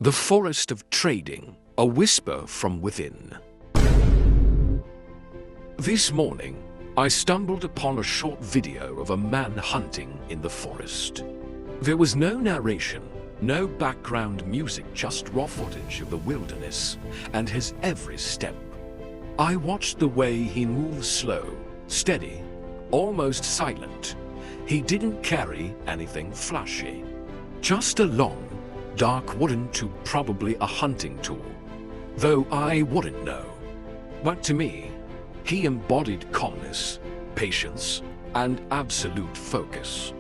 The forest of trading, a whisper from within. This morning, I stumbled upon a short video of a man hunting in the forest. There was no narration, no background music, just raw footage of the wilderness and his every step. I watched the way he moved, slow, steady, almost silent. He didn't carry anything flashy, just a long, dark wooden tube, probably a hunting tool, though I wouldn't know. But to me, he embodied calmness, patience, and absolute focus.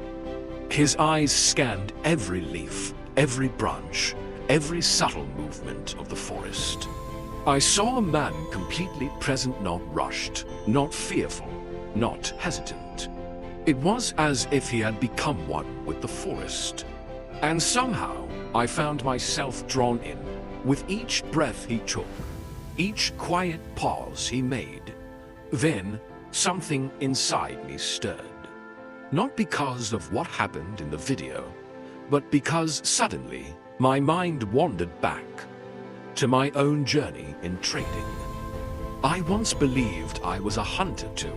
His eyes scanned every leaf, every branch, every subtle movement of the forest. I saw a man completely present, not rushed, not fearful, not hesitant. It was as if he had become one with the forest. And somehow, I found myself drawn in with each breath he took, each quiet pause he made. Then, something inside me stirred. Not because of what happened in the video, but because suddenly my mind wandered back to my own journey in trading. I once believed I was a hunter too.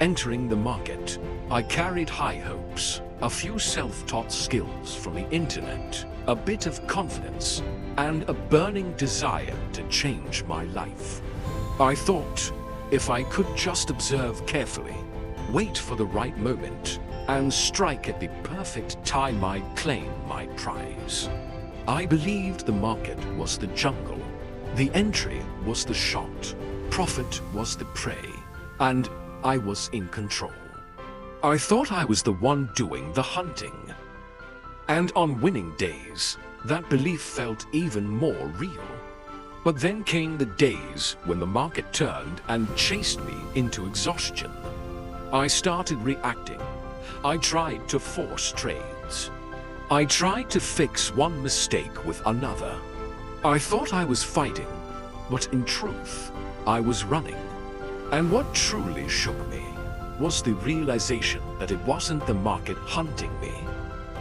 Entering the market, I carried high hopes, a few self-taught skills from the internet, a bit of confidence, and a burning desire to change my life. I thought, if I could just observe carefully, wait for the right moment, and strike at the perfect time, I'd claim my prize. I believed the market was the jungle, the entry was the shot, profit was the prey, and I was in control. I thought I was the one doing the hunting. And on winning days, that belief felt even more real. But then came the days when the market turned and chased me into exhaustion. I started reacting. I tried to force trades. I tried to fix one mistake with another. I thought I was fighting, but in truth, I was running. And what truly shook me was the realization that it wasn't the market hunting me.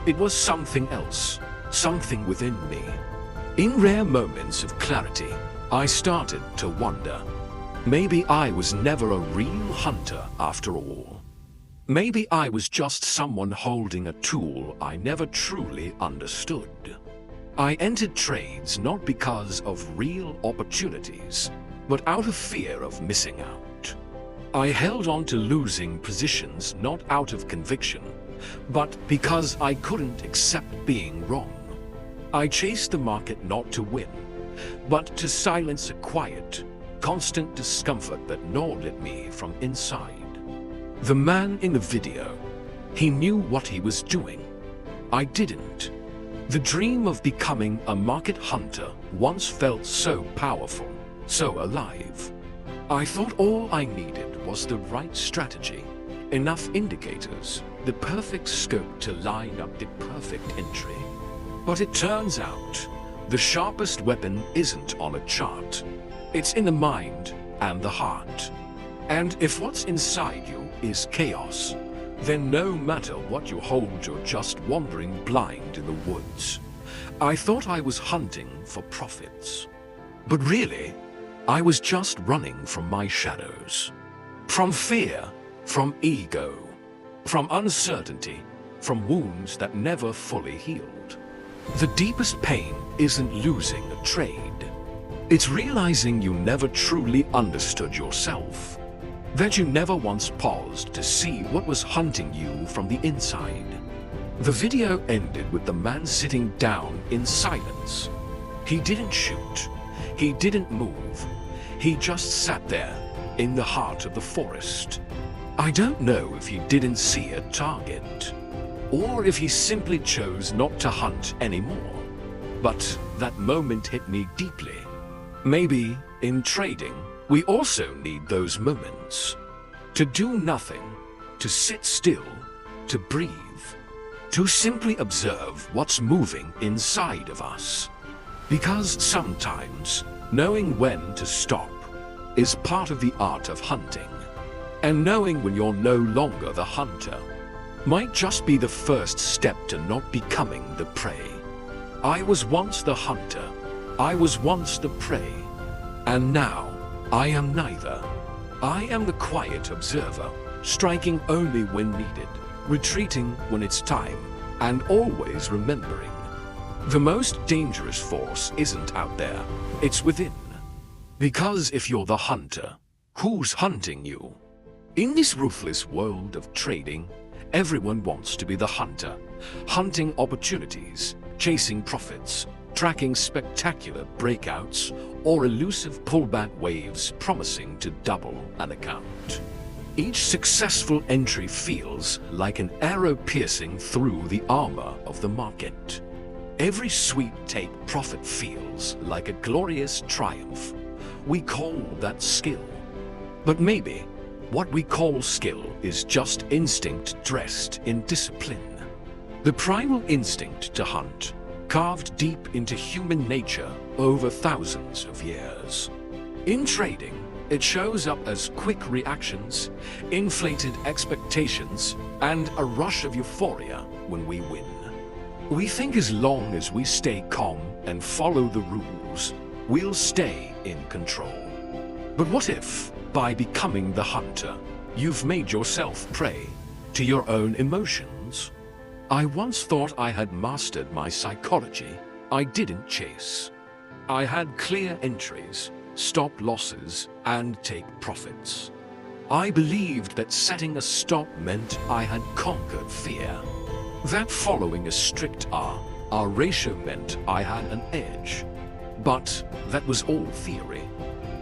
It was something else, something within me. In rare moments of clarity, I started to wonder, maybe I was never a real hunter after all. Maybe I was just someone holding a tool I never truly understood. I entered trades not because of real opportunities, but out of fear of missing out. I held on to losing positions not out of conviction, but because I couldn't accept being wrong. I chased the market not to win, but to silence a quiet, constant discomfort that gnawed at me from inside. The man in the video, he knew what he was doing. I didn't. The dream of becoming a market hunter once felt so powerful, so alive. I thought all I needed was the right strategy, enough indicators, the perfect scope to line up the perfect entry. But it turns out, the sharpest weapon isn't on a chart. It's in the mind and the heart. And if what's inside you is chaos, then no matter what you hold, you're just wandering blind in the woods. I thought I was hunting for profits. But really, I was just running from my shadows. From fear, from ego, from uncertainty, from wounds that never fully healed. The deepest pain isn't losing a trade. It's realizing you never truly understood yourself. That you never once paused to see what was hunting you from the inside. The video ended with the man sitting down in silence. He didn't shoot. He didn't move. He just sat there, in the heart of the forest. I don't know if he didn't see a target, or if he simply chose not to hunt anymore. But that moment hit me deeply. Maybe, in trading, we also need those moments. To do nothing, to sit still, to breathe, to simply observe what's moving inside of us. Because sometimes, knowing when to stop is part of the art of hunting. And knowing when you're no longer the hunter might just be the first step to not becoming the prey. I was once the hunter, I was once the prey, and now I am neither. I am the quiet observer, striking only when needed, retreating when it's time, and always remembering. The most dangerous force isn't out there, it's within. Because if you're the hunter, who's hunting you? In this ruthless world of trading, everyone wants to be the hunter, hunting opportunities, chasing profits, tracking spectacular breakouts, or elusive pullback waves promising to double an account. Each successful entry feels like an arrow piercing through the armor of the market. Every sweet take profit feels like a glorious triumph. We call that skill. But maybe what we call skill is just instinct dressed in discipline. The primal instinct to hunt, carved deep into human nature over thousands of years. In trading, it shows up as quick reactions, inflated expectations, and a rush of euphoria when we win. We think as long as we stay calm and follow the rules, we'll stay in control. But what if, by becoming the hunter, you've made yourself prey to your own emotions? I once thought I had mastered my psychology. I didn't chase. I had clear entries, stop losses, and take profits. I believed that setting a stop meant I had conquered fear. That following a strict R ratio meant I had an edge. But that was all theory.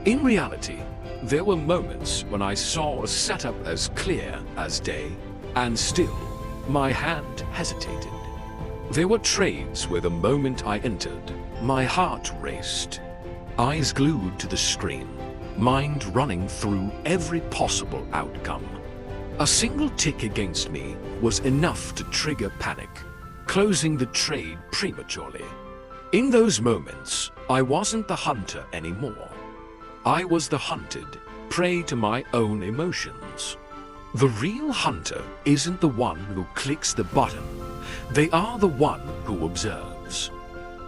In reality, there were moments when I saw a setup as clear as day, and still, my hand hesitated. There were trades where the moment I entered, my heart raced. Eyes glued to the screen, mind running through every possible outcome. A single tick against me was enough to trigger panic, closing the trade prematurely. In those moments, I wasn't the hunter anymore. I was the hunted, prey to my own emotions. The real hunter isn't the one who clicks the button. They are the one who observes,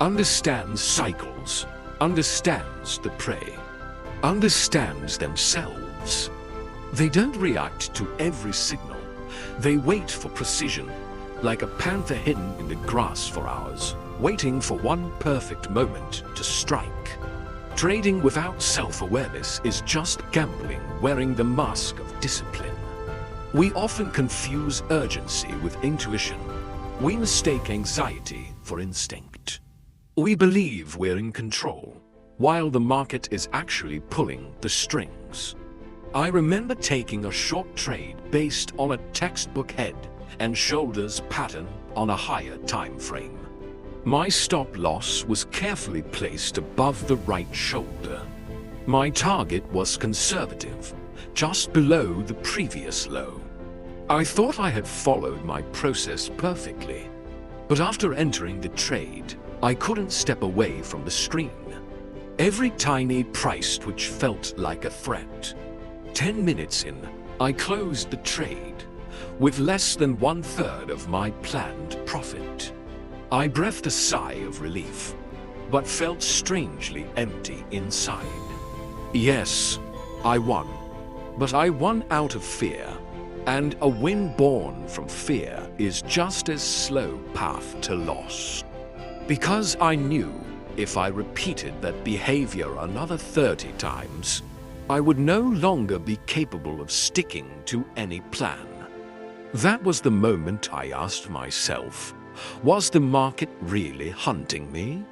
understands cycles, understands the prey, understands themselves. They don't react to every signal. They wait for precision, like a panther hidden in the grass for hours, waiting for one perfect moment to strike. Trading without self-awareness is just gambling wearing the mask of discipline. We often confuse urgency with intuition. We mistake anxiety for instinct. We believe we're in control, while the market is actually pulling the strings. I remember taking a short trade based on a textbook head and shoulders pattern on a higher time frame. My stop loss was carefully placed above the right shoulder. My target was conservative, just below the previous low. I thought I had followed my process perfectly, but after entering the trade, I couldn't step away from the screen. Every tiny price switch felt like a threat. 10 minutes in, I closed the trade with less than 1/3 of my planned profit. I breathed a sigh of relief, but felt strangely empty inside. Yes, I won, but I won out of fear, and a win born from fear is just as slow path to loss. Because I knew if I repeated that behavior another 30 times, I would no longer be capable of sticking to any plan. That was the moment I asked myself, was the market really hunting me?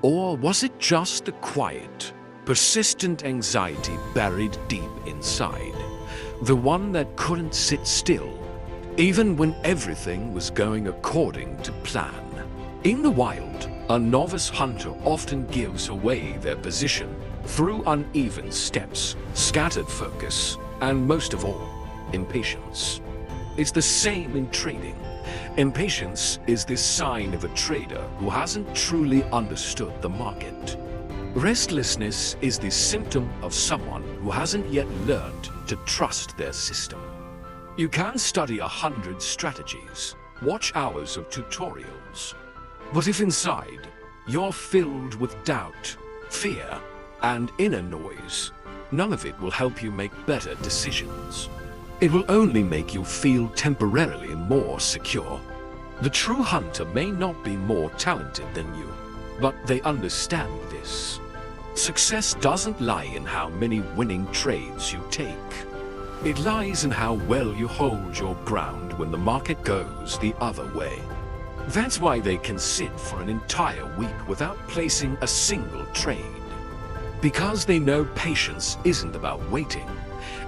Or was it just the quiet, persistent anxiety buried deep inside? The one that couldn't sit still, even when everything was going according to plan. In the wild, a novice hunter often gives away their position through uneven steps, scattered focus, and most of all, impatience. It's the same in trading. Impatience is the sign of a trader who hasn't truly understood the market. Restlessness is the symptom of someone who hasn't yet learned to trust their system. You can study 100 strategies, watch hours of tutorials, but if inside you're filled with doubt, fear, and inner noise. None of it will help you make better decisions. It will only make you feel temporarily more secure. The true hunter may not be more talented than you, but they understand this. Success doesn't lie in how many winning trades you take. It lies in how well you hold your ground when the market goes the other way. That's why they can sit for an entire week without placing a single trade. Because they know patience isn't about waiting.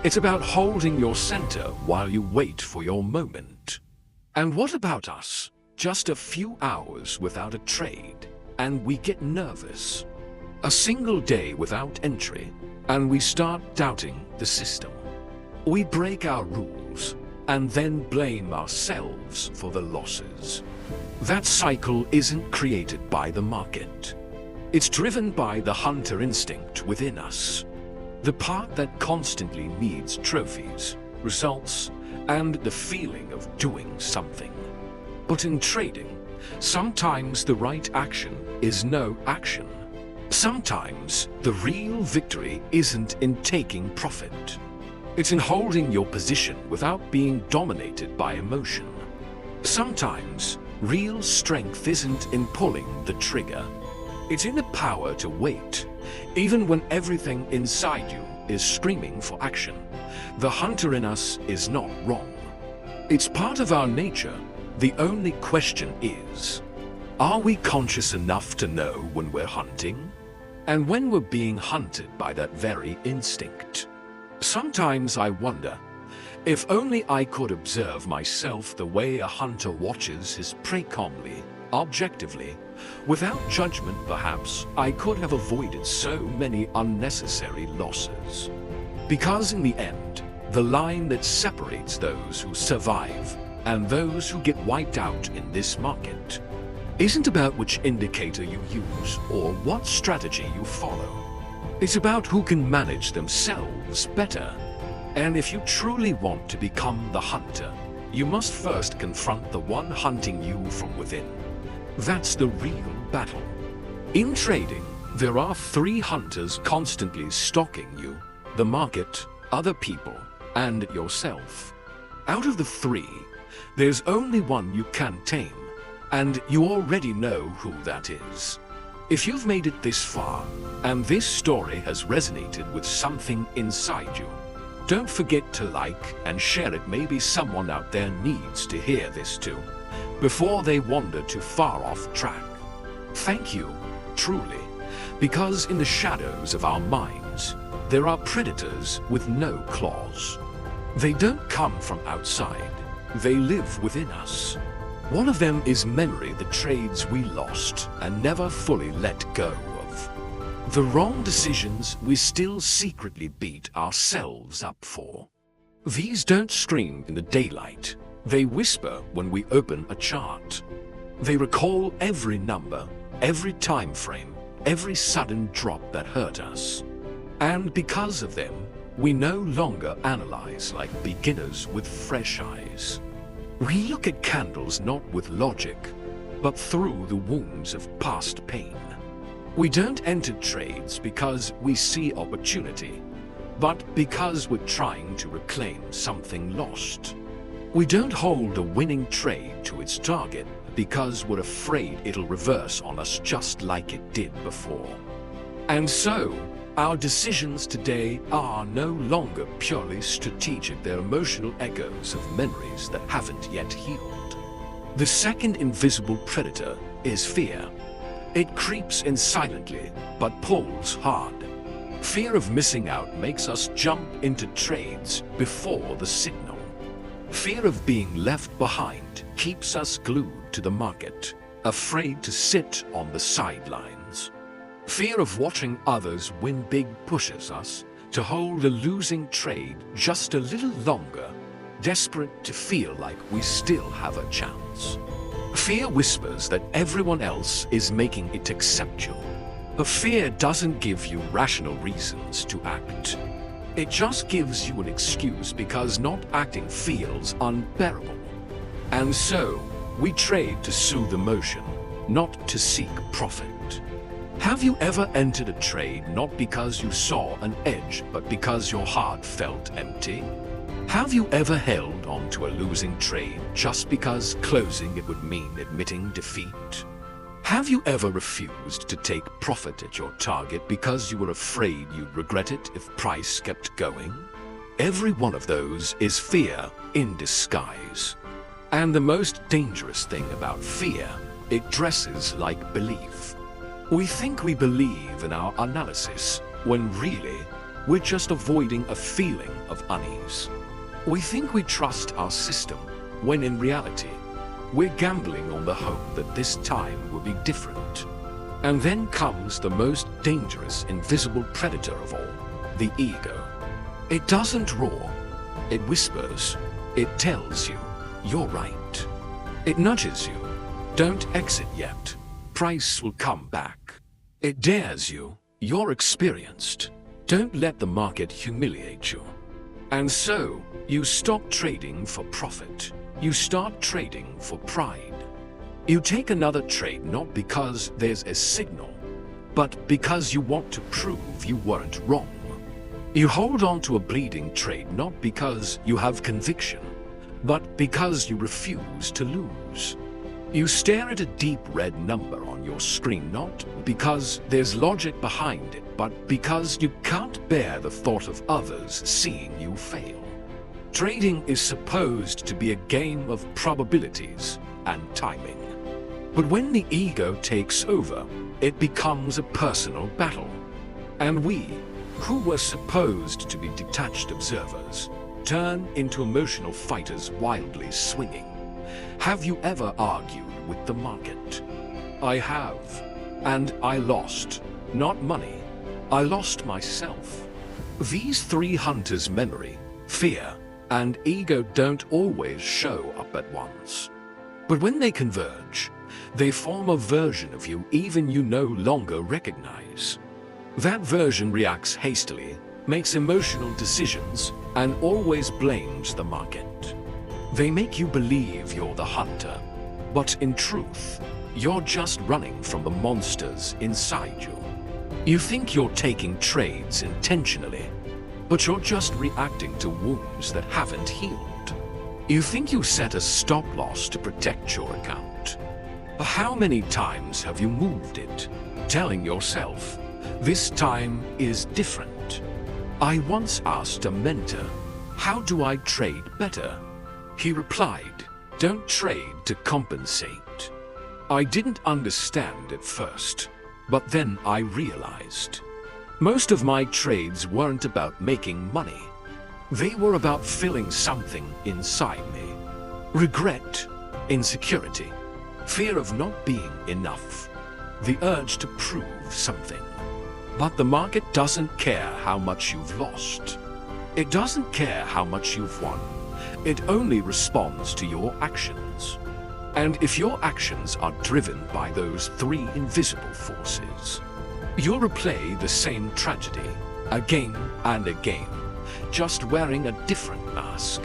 It's about holding your center while you wait for your moment. And what about us? Just a few hours without a trade, and we get nervous. A single day without entry, and we start doubting the system. We break our rules, and then blame ourselves for the losses. That cycle isn't created by the market. It's driven by the hunter instinct within us. The part that constantly needs trophies, results, and the feeling of doing something. But in trading, sometimes the right action is no action. Sometimes the real victory isn't in taking profit. It's in holding your position without being dominated by emotion. Sometimes real strength isn't in pulling the trigger. It's in the power to wait, even when everything inside you is screaming for action. The hunter in us is not wrong. It's part of our nature. The only question is, are we conscious enough to know when we're hunting? And when we're being hunted by that very instinct? Sometimes I wonder, if only I could observe myself the way a hunter watches his prey calmly, objectively, without judgment, perhaps I could have avoided so many unnecessary losses. Because in the end, the line that separates those who survive and those who get wiped out in this market isn't about which indicator you use or what strategy you follow. It's about who can manage themselves better. And if you truly want to become the hunter, you must first confront the one hunting you from within. That's the real battle. In trading, there are 3 hunters constantly stalking you: the market, other people, and yourself. Out of the 3, there's only one you can tame, and you already know who that is. If you've made it this far, and this story has resonated with something inside you, don't forget to like and share it. Maybe someone out there needs to hear this too, before they wander too far off track. Thank you, truly, because in the shadows of our minds, there are predators with no claws. They don't come from outside, they live within us. One of them is memory, the trades we lost and never fully let go of. The wrong decisions we still secretly beat ourselves up for. These don't scream in the daylight. They whisper when we open a chart. They recall every number, every time frame, every sudden drop that hurt us. And because of them, we no longer analyze like beginners with fresh eyes. We look at candles not with logic, but through the wounds of past pain. We don't enter trades because we see opportunity, but because we're trying to reclaim something lost. We don't hold a winning trade to its target because we're afraid it'll reverse on us just like it did before. And so, our decisions today are no longer purely strategic. They're emotional echoes of memories that haven't yet healed. The second invisible predator is fear. It creeps in silently, but pulls hard. Fear of missing out makes us jump into trades before the signal. Fear of being left behind keeps us glued to the market, afraid to sit on the sidelines. Fear of watching others win big pushes us to hold a losing trade just a little longer, desperate to feel like we still have a chance. Fear whispers that everyone else is making it except you. But fear doesn't give you rational reasons to act. It just gives you an excuse because not acting feels unbearable. And so, we trade to soothe emotion, not to seek profit. Have you ever entered a trade not because you saw an edge, but because your heart felt empty? Have you ever held on to a losing trade just because closing it would mean admitting defeat? Have you ever refused to take profit at your target because you were afraid you'd regret it if price kept going? Every one of those is fear in disguise. And the most dangerous thing about fear, it dresses like belief. We think we believe in our analysis, when really, we're just avoiding a feeling of unease. We think we trust our system, when in reality, we're gambling on the hope that this time will be different. And then comes the most dangerous invisible predator of all, the ego. It doesn't roar, it whispers, it tells you, you're right. It nudges you, don't exit yet, price will come back. It dares you, you're experienced, don't let the market humiliate you. And so, you stop trading for profit. You start trading for pride. You take another trade not because there's a signal, but because you want to prove you weren't wrong. You hold on to a bleeding trade not because you have conviction, but because you refuse to lose. You stare at a deep red number on your screen not because there's logic behind it, but because you can't bear the thought of others seeing you fail. Trading is supposed to be a game of probabilities and timing. But when the ego takes over, it becomes a personal battle. And we, who were supposed to be detached observers, turn into emotional fighters wildly swinging. Have you ever argued with the market? I have. And I lost. Not money. I lost myself. These three hunters' memory, fear, and ego don't always show up at once. But when they converge, they form a version of you even you no longer recognize. That version reacts hastily, makes emotional decisions, and always blames the market. They make you believe you're the hunter, but in truth, you're just running from the monsters inside you. You think you're taking trades intentionally, but you're just reacting to wounds that haven't healed. You think you set a stop loss to protect your account. But how many times have you moved it, telling yourself, this time is different? I once asked a mentor, how do I trade better? He replied, don't trade to compensate. I didn't understand at first, but then I realized. Most of my trades weren't about making money. They were about filling something inside me. Regret, insecurity, fear of not being enough, the urge to prove something. But the market doesn't care how much you've lost. It doesn't care how much you've won. It only responds to your actions. And if your actions are driven by those three invisible forces, you'll replay the same tragedy again and again, just wearing a different mask.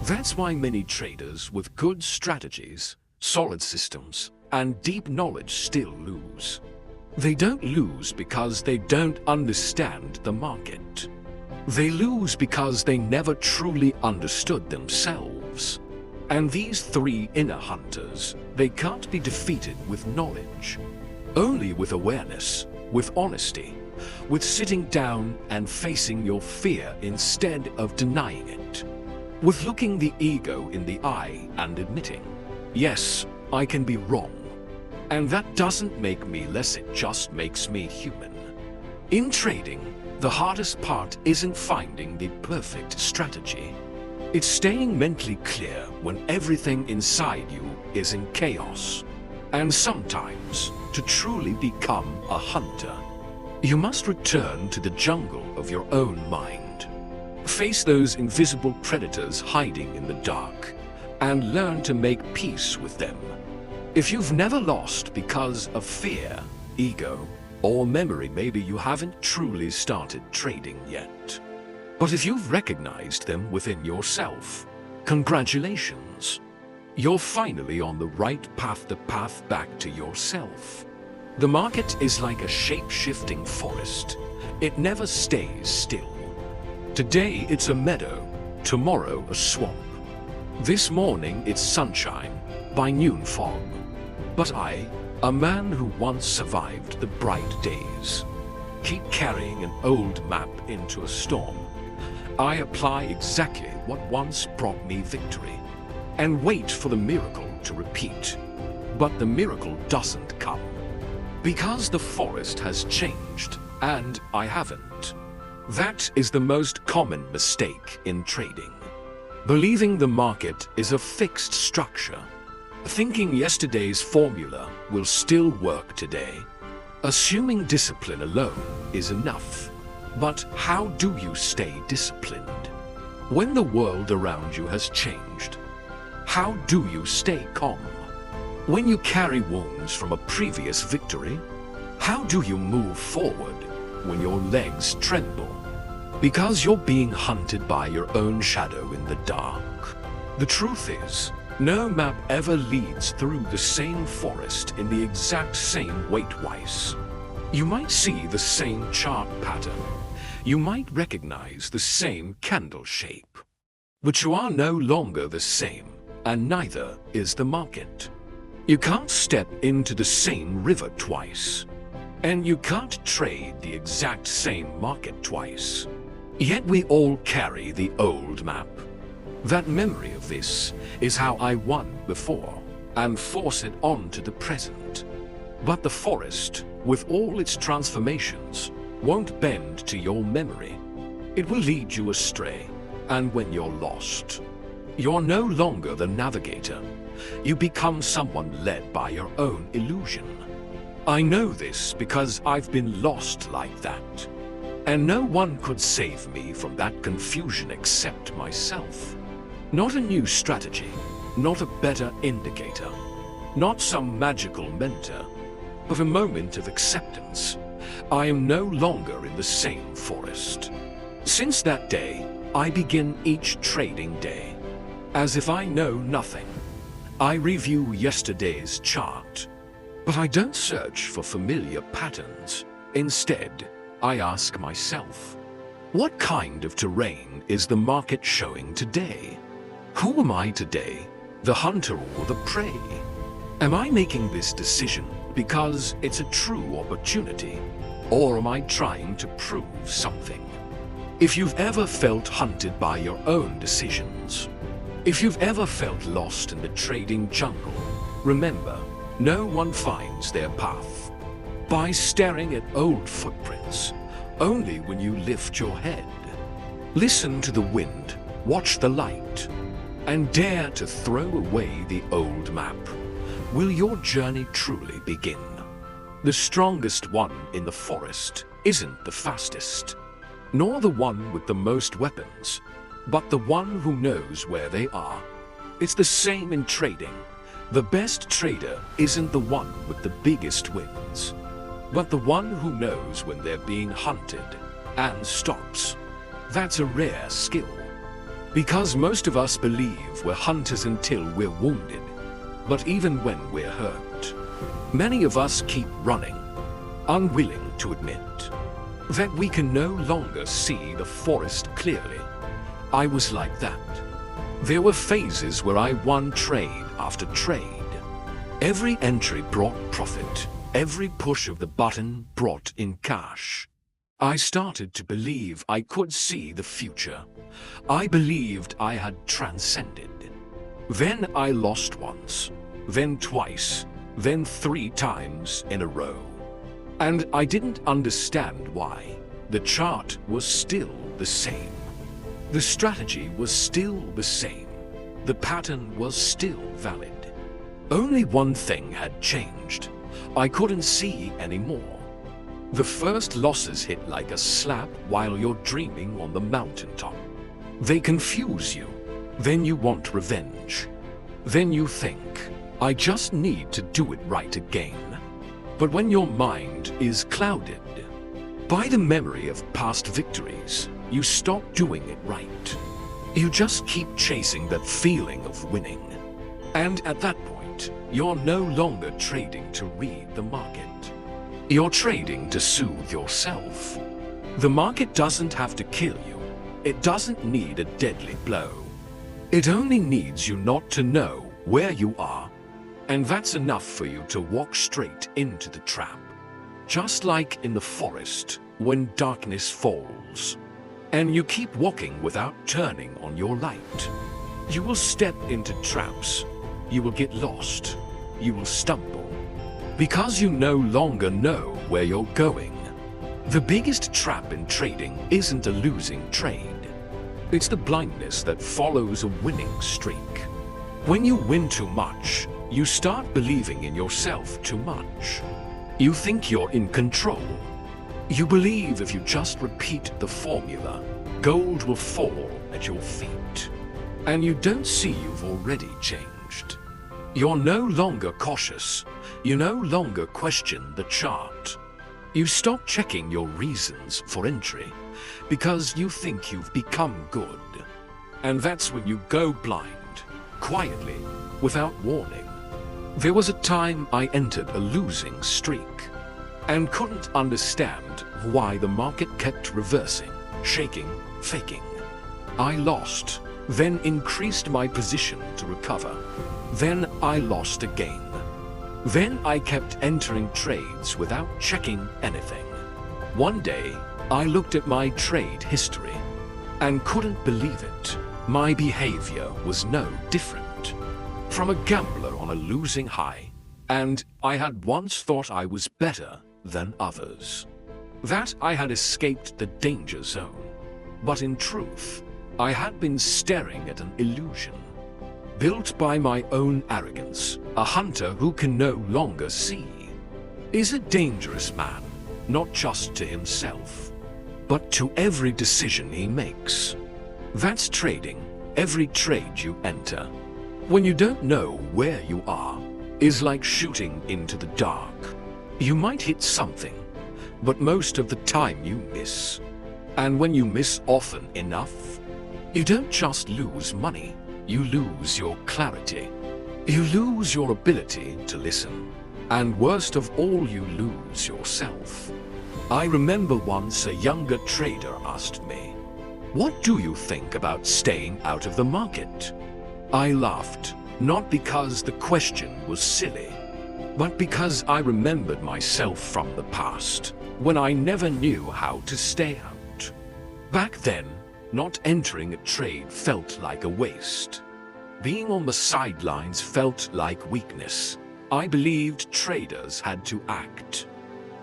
That's why many traders with good strategies, solid systems, and deep knowledge still lose. They don't lose because they don't understand the market. They lose because they never truly understood themselves. And these three inner hunters, they can't be defeated with knowledge. Only with awareness, with honesty, with sitting down and facing your fear instead of denying it. With looking the ego in the eye and admitting, yes, I can be wrong. And that doesn't make me less, it just makes me human. In trading, the hardest part isn't finding the perfect strategy. It's staying mentally clear when everything inside you is in chaos. And sometimes, to truly become a hunter, you must return to the jungle of your own mind. Face those invisible predators hiding in the dark, and learn to make peace with them. If you've never lost because of fear, ego, or memory, maybe you haven't truly started trading yet. But if you've recognized them within yourself, congratulations. You're finally on the right path, the path back to yourself. The market is like a shape-shifting forest. It never stays still. Today it's a meadow, tomorrow a swamp. This morning it's sunshine, by noon fog. But I, a man who once survived the bright days, keep carrying an old map into a storm. I apply exactly what once brought me victory, and wait for the miracle to repeat. But the miracle doesn't come, because the forest has changed, and I haven't. That is the most common mistake in trading. Believing the market is a fixed structure. Thinking yesterday's formula will still work today. Assuming discipline alone is enough. But how do you stay disciplined when the world around you has changed? How do you stay calm when you carry wounds from a previous victory? How do you move forward when your legs tremble because you're being hunted by your own shadow in the dark? The truth is, no map ever leads through the same forest in the exact same way twice. You might see the same chart pattern. You might recognize the same candle shape. But you are no longer the same, and neither is the market. You can't step into the same river twice. And you can't trade the exact same market twice. Yet we all carry the old map. That memory of this is how I won before, and force it on to the present. But the forest, with all its transformations, won't bend to your memory. It will lead you astray, and when you're lost, you're no longer the navigator. You become someone led by your own illusion. I know this because I've been lost like that. And no one could save me from that confusion except myself. Not a new strategy, not a better indicator, not some magical mentor, but a moment of acceptance. I am no longer in the same forest. Since that day, I begin each trading day as if I know nothing. I review yesterday's chart, but I don't search for familiar patterns. Instead, I ask myself, what kind of terrain is the market showing today? Who am I today, the hunter or the prey? Am I making this decision because it's a true opportunity, or am I trying to prove something? If you've ever felt hunted by your own decisions, if you've ever felt lost in the trading jungle, remember, no one finds their path by staring at old footprints, only when you lift your head. Listen to the wind, watch the light, and dare to throw away the old map. Will your journey truly begin? The strongest one in the forest isn't the fastest, nor the one with the most weapons, but the one who knows where they are. It's the same in trading. The best trader isn't the one with the biggest wins, but the one who knows when they're being hunted and stops. That's a rare skill, because most of us believe we're hunters until we're wounded. But even when we're hurt, many of us keep running, unwilling to admit that we can no longer see the forest clearly. I was like that. There were phases where I won trade after trade. Every entry brought profit. Every push of the button brought in cash. I started to believe I could see the future. I believed I had transcended. Then I lost once, then twice, then 3 times in a row. And I didn't understand why. The chart was still the same. The strategy was still the same. The pattern was still valid. Only one thing had changed. I couldn't see anymore. The first losses hit like a slap while you're dreaming on the mountaintop. They confuse you. Then you want revenge. Then you think, I just need to do it right again. But when your mind is clouded by the memory of past victories, you stop doing it right. You just keep chasing that feeling of winning. And at that point, you're no longer trading to read the market. You're trading to soothe yourself. The market doesn't have to kill you. It doesn't need a deadly blow. It only needs you not to know where you are. And that's enough for you to walk straight into the trap. Just like in the forest when darkness falls, and you keep walking without turning on your light. You will step into traps. You will get lost. You will stumble. Because you no longer know where you're going. The biggest trap in trading isn't a losing trade. It's the blindness that follows a winning streak. When you win too much, you start believing in yourself too much. You think you're in control. You believe if you just repeat the formula, gold will fall at your feet. And you don't see you've already changed. You're no longer cautious. You no longer question the chart. You stop checking your reasons for entry because you think you've become good. And that's when you go blind, quietly, without warning. There was a time I entered a losing streak and couldn't understand why the market kept reversing, shaking, faking. I lost, then increased my position to recover. Then I lost again. Then I kept entering trades without checking anything. One day, I looked at my trade history and couldn't believe it. My behavior was no different from a gambler on a losing high, and I had once thought I was better than others, that I had escaped the danger zone. But in truth, I had been staring at an illusion, built by my own arrogance, a hunter who can no longer see. Is a dangerous man, not just to himself, but to every decision he makes. That's trading, every trade you enter. When you don't know where you are, is like shooting into the dark. You might hit something, but most of the time you miss. And when you miss often enough, you don't just lose money, you lose your clarity. You lose your ability to listen. And worst of all, you lose yourself. I remember once a younger trader asked me, "What do you think about staying out of the market?" I laughed, not because the question was silly, but because I remembered myself from the past, when I never knew how to stay out. Back then, not entering a trade felt like a waste. Being on the sidelines felt like weakness. I believed traders had to act.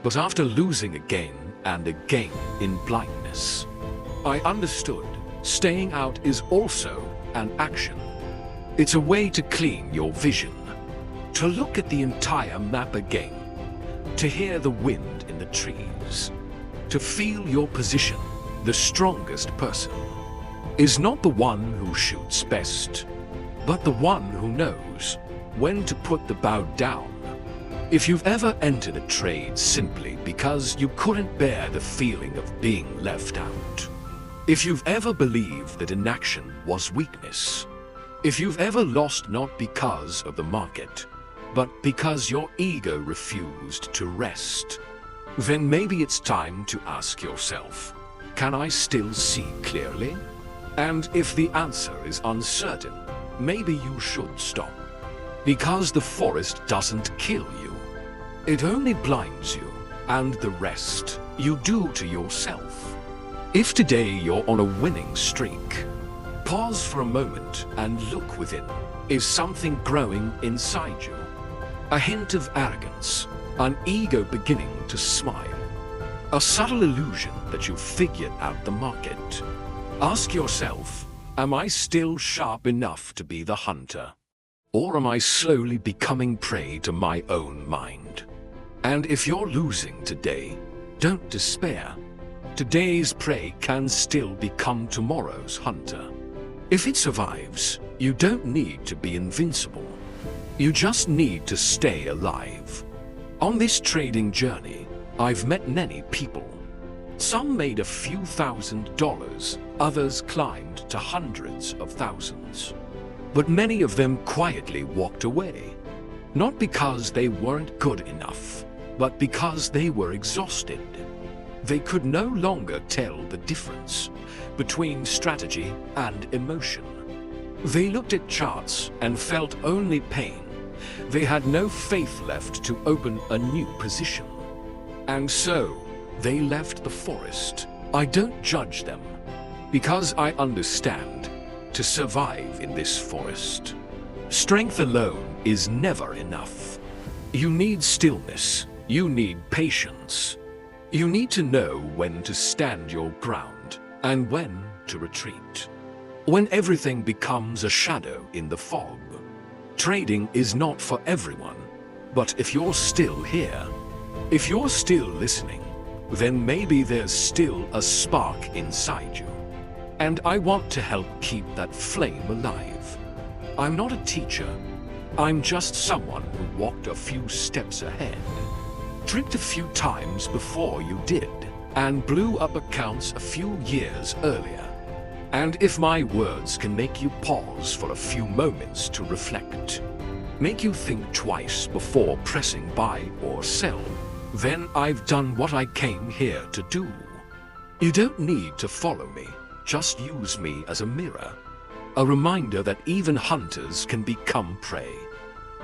But after losing again and again in blindness, I understood staying out is also an action. It's a way to clean your vision, to look at the entire map again, to hear the wind in the trees, to feel your position. The strongest person is not the one who shoots best, but the one who knows when to put the bow down. If you've ever entered a trade simply because you couldn't bear the feeling of being left out, if you've ever believed that inaction was weakness, if you've ever lost not because of the market, but because your ego refused to rest, then maybe it's time to ask yourself, can I still see clearly? And if the answer is uncertain, maybe you should stop. Because the forest doesn't kill you. It only blinds you, and the rest you do to yourself. If today you're on a winning streak, pause for a moment and look within. Is something growing inside you? A hint of arrogance, an ego beginning to smile. A subtle illusion that you've figured out the market. Ask yourself, am I still sharp enough to be the hunter? Or am I slowly becoming prey to my own mind? And if you're losing today, don't despair. Today's prey can still become tomorrow's hunter. If it survives, you don't need to be invincible. You just need to stay alive. On this trading journey, I've met many people. Some made a few $1,000s, others climbed to hundreds of thousands. But many of them quietly walked away. Not because they weren't good enough, but because they were exhausted. They could no longer tell the difference between strategy and emotion. They looked at charts and felt only pain. They had no faith left to open a new position. And so, they left the forest. I don't judge them, because I understand to survive in this forest, strength alone is never enough. You need stillness. You need patience. You need to know when to stand your ground and when to retreat. When everything becomes a shadow in the fog. Trading is not for everyone, but if you're still here, if you're still listening, then maybe there's still a spark inside you. And I want to help keep that flame alive. I'm not a teacher. I'm just someone who walked a few steps ahead, tripped a few times before you did, and blew up accounts a few years earlier. And if my words can make you pause for a few moments to reflect, make you think twice before pressing buy or sell, then I've done what I came here to do. You don't need to follow me, just use me as a mirror, a reminder that even hunters can become prey.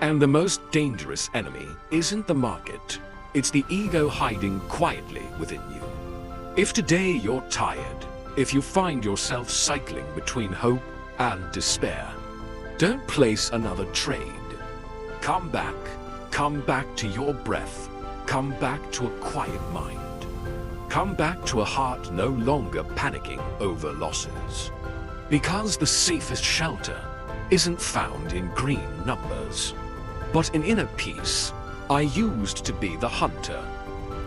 And the most dangerous enemy isn't the market, it's the ego hiding quietly within you. If today you're tired, if you find yourself cycling between hope and despair, don't place another trade. Come back to your breath, come back to a quiet mind. Come back to a heart no longer panicking over losses. Because the safest shelter isn't found in green numbers, but in inner peace. I used to be the hunter.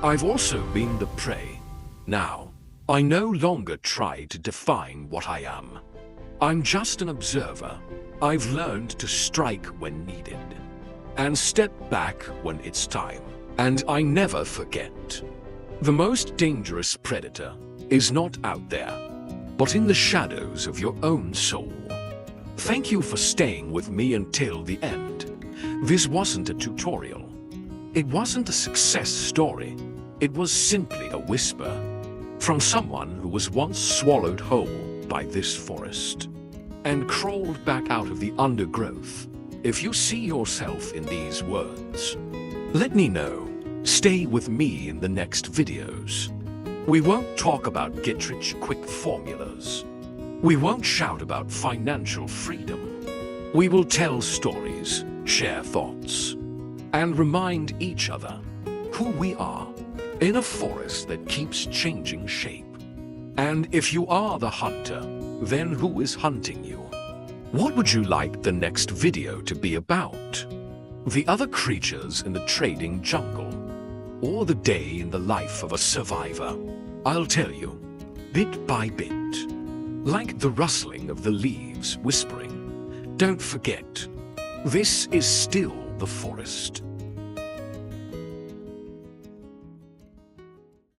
I've also been the prey. Now, I no longer try to define what I am. I'm just an observer. I've learned to strike when needed, and step back when it's time. And I never forget. The most dangerous predator is not out there, but in the shadows of your own soul. Thank you for staying with me until the end. This wasn't a tutorial. It wasn't a success story. It was simply a whisper from someone who was once swallowed whole by this forest and crawled back out of the undergrowth. If you see yourself in these words, let me know. Stay with me in the next videos. We won't talk about get-rich-quick formulas. We won't shout about financial freedom. We will tell stories, share thoughts, and remind each other who we are in a forest that keeps changing shape. And if you are the hunter, then who is hunting you? What would you like the next video to be about? The other creatures in the trading jungle, or the day in the life of a survivor? I'll tell you, bit by bit, like the rustling of the leaves whispering. Don't forget, this is still the forest.